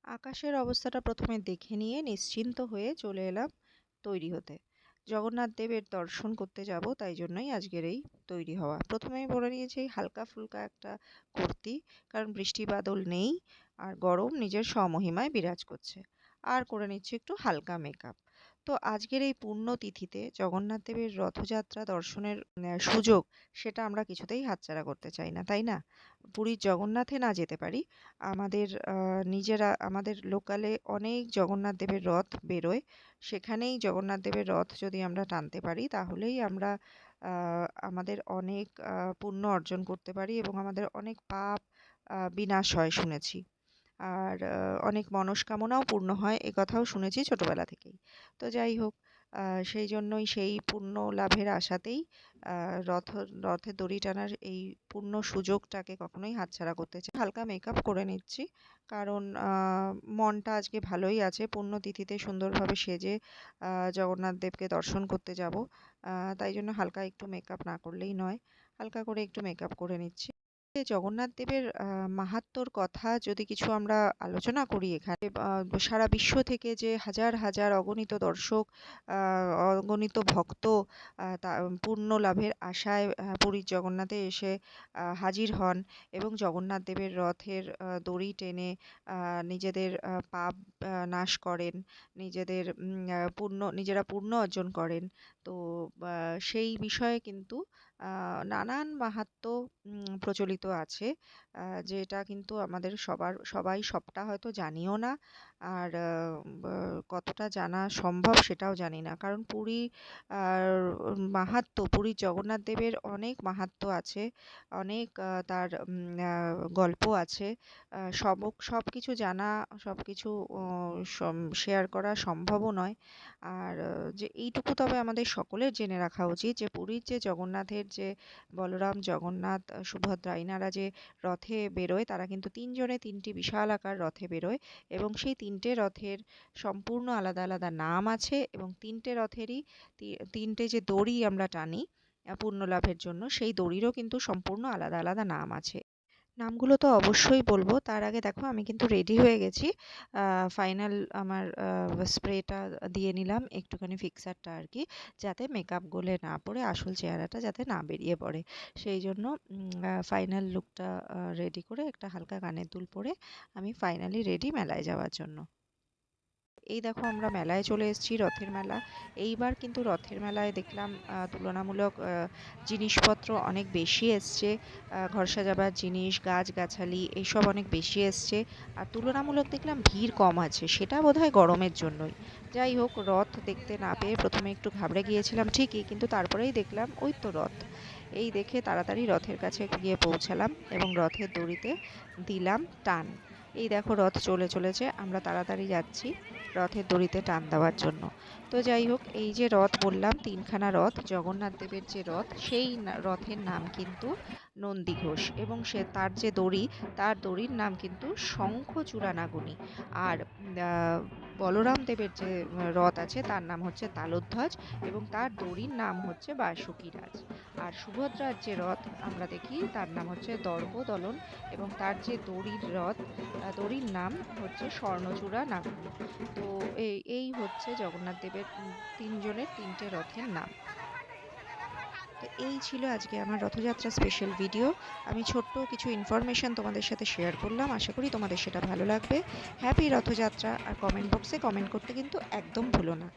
আকাশের অবস্থাটা প্রথমে দেখে নিয়ে নিশ্চিন্ত হয়ে চলে এলাম তৈরি হতে। জগন্নাথ দেবের দর্শন করতে যাব, তাই জন্যই আজকের এই তৈরি হওয়া। প্রথমেই পরে নিয়েছি হালকা ফুলকা একটা কুর্তি, কারণ বৃষ্টি বাদল নেই আর গরম নিজের স্বমহিমায় বিরাজ করছে। আর করে নিচ্ছি একটু হালকা মেকআপ। তো আজকের এই পুণ্য তিথিতে জগন্নাথ দেবের রথযাত্রা দর্শনের সুযোগ, সেটা আমরা কিছুতেই হাতছাড়া করতে চাই না, তাই না? পুরীর জগন্নাথে না যেতে পারি, আমাদের নিজেরা আমাদের লোকালে অনেক জগন্নাথ দেবের রথ বেরোয়। সেখানেই জগন্নাথ দেবের রথ যদি আমরা টানতে পারি, তাহলেই আমরা আমাদের অনেক পুণ্য অর্জন করতে পারি এবং আমাদের অনেক পাপ বিনাশ হয় শুনেছি। আর অনেক মনস্কামনাও পূর্ণ হয়, এ কথাও শুনেছি ছোটবেলা থেকেই। তো যাই হোক, সেই জন্যই সেই পুণ্য লাভের আশাতেই রথ রথে দড়ি টানার এই পূর্ণ সুযোগটাকে কখনোই হাতছাড়া করতে চাই। হালকা মেকআপ করে নিচ্ছি, কারণ মনটা আজকে ভালোই আছে। পুণ্যতিথিতে সুন্দরভাবে সেজে জগন্নাথ দেবকে দর্শন করতে যাব। তাই জন্য হালকা একটু মেকআপ না করলেই নয়। হালকা করে একটু মেকআপ করে নিচ্ছি। জগন্নাথ দেবের মাহাত্ম্যর কথা যদি কিছু আমরা আলোচনা করি এখানে, সারা বিশ্ব থেকে যে হাজার হাজার অগণিত দর্শক, অগণিত ভক্ত তা পুণ্য লাভের আশায় পুরীর জগন্নাথে এসে হাজির হন এবং জগন্নাথ দেবের রথের দড়ি টেনে নিজেদের পাপ নাশ করেন, নিজেদের নিজেরা পুণ্য অর্জন করেন। তো সেই বিষয়ে কিন্তু নানান মাহাত্ম্য প্রচলিত আছে, যেটা কিন্তু আমাদের সবাই সবটা হয়তো জানিও না। আর কতটা জানা সম্ভব সেটাও জানি না, কারণ পুরী আর মাহাত্ম্য, পুরীর জগন্নাথ দেবের অনেক মাহাত্ম্য আছে, অনেক তার গল্প আছে। সব কিছু জানা, সব কিছু শেয়ার করা সম্ভবও নয়। আর যে এইটুকু তবে আমাদের সকলের জেনে রাখা উচিত যে পুরীর যে জগন্নাথের যে বলরাম, জগন্নাথ, সুভদ্রা, এনারা যে রথে বেরোয়, তারা কিন্তু তিনজনে তিনটি বিশাল আকার রথে বেরোয় এবং সেই তিনটে রথের সম্পূর্ণ আলাদা আলাদা নাম আছে এবং তিনটে রথেরই তিনটে যে দড়ি আমরা টানি পুণ্য লাভের জন্য, সেই দড়িরও কিন্তু সম্পূর্ণ আলাদা আলাদা নাম আছে। নামগুলো তো অবশ্যই বলবো, তার আগে দেখো আমি কিন্তু রেডি হয়ে গেছি। ফাইনাল আমার স্প্রেটা দিয়ে নিলাম, একটুখানি ফিক্সারটা আর কি, যাতে মেকআপ গলে না পড়ে আসল চেহারাটা যাতে না বেরিয়ে পড়ে। সেই জন্য ফাইনাল লুকটা রেডি করে একটা হালকা কানের দুল পরে আমি ফাইনালি রেডি মেলায় যাওয়ার জন্য। এই দেখো আমরা মেলায় চলে এসেছি, রথের মেলা। এইবার কিন্তু রথের মেলায় দেখলাম তুলনামূলক জিনিসপত্র অনেক বেশি এসছে। ঘর সাজাবার জিনিস, গাছগাছালি এইসব অনেক বেশি এসছে। আর তুলনামূলক দেখলাম ভিড় কম আছে, সেটা বোধহয় গরমের জন্যই। যাই হোক, রথ দেখতে না পেয়ে প্রথমে একটু ঘাবড়ে গিয়েছিলাম ঠিকই, কিন্তু তারপরেই দেখলাম ওই তো রথ। এই দেখে তাড়াতাড়ি রথের কাছে গিয়ে পৌঁছালাম এবং রথের দড়িতে দিলাম টান। এই দেখো রথ চলে চলেছে, আমরা তাড়াতাড়ি যাচ্ছি রথের দড়িতে টান দেওয়ার জন্য। তো যাই হোক, এই যে রথ বললাম, তিনখানা রথ, জগন্নাথ দেবের যে রথ, সেই রথের নাম কিন্তু নন্দীঘোষ এবং তার যে দড়ি, তার দড়ির নাম কিন্তু শঙ্খচূড়া নাগুনি। আর বলরাম দেবের যে রথ আছে, তার নাম হচ্ছে তালধ্বজ এবং তার দড়ির নাম হচ্ছে বাসুকীরাজ। আর সুভদ্রার যে রথ আমরা দেখি, তার নাম হচ্ছে দর্পদলন এবং তার যে দড়ির নাম হচ্ছে স্বর্ণচূড়া নাগুনি। তো এই হচ্ছে জগন্নাথ দেবের তিনজনের তিনটে রথের নাম। তো এই ছিল আজকে আমার রথযাত্রা স্পেশাল ভিডিও। আমি ছোট্ট কিছু ইনফরমেশন তোমাদের সাথে শেয়ার করলাম, আশা করি তোমাদের সেটা ভালো লাগবে। হ্যাপি রথযাত্রা! আর কমেন্ট বক্সে কমেন্ট করতে কিন্তু একদম ভুলো না।